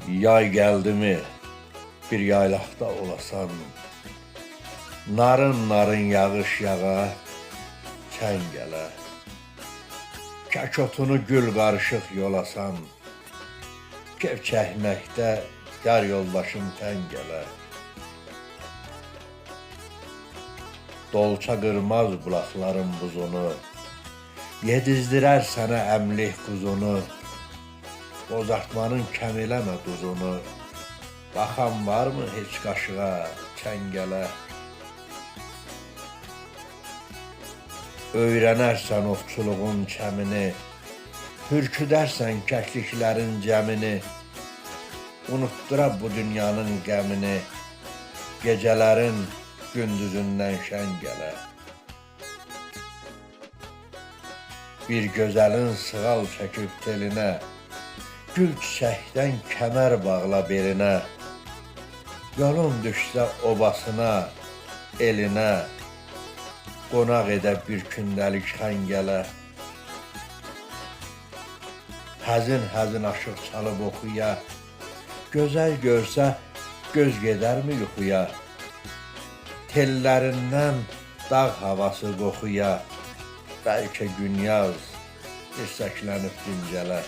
Yay geldi mi bir yaylaqda olasan, narın narın yağış yağa, çən gələ. Kəkotunu gül qarışıq yolasan, kef çəkməkdə yar yoldaşım tən gələ. Dolça qırmaz bulaqların buzunu, yedizdirər sənə əmlik quzunu. Bozartmanın kəm eləmə duzunu, baxan varmı heç qaşığa, çəngələ? Öyrənərsən ovçuluğun kəmini, hürküdərsən kəkliklərin cəmini, unutdura bu dünyanın qəmini, gecələrin gündüzündən şən gələ. Bir gözəlin sığal çəkib telinə, gül çiçəkdən kəmər bağla belinə. Yolun düşsə obasına, elinə, qonaq edə bir kündəlik xəngələ. Həzin-həzin aşıq çalıb oxuya, gözəl görsə göz gedərmi yuxuya? Tellərindən dağ havası qoxuya, bəlkə gün yaz dirsəklənib dincələ.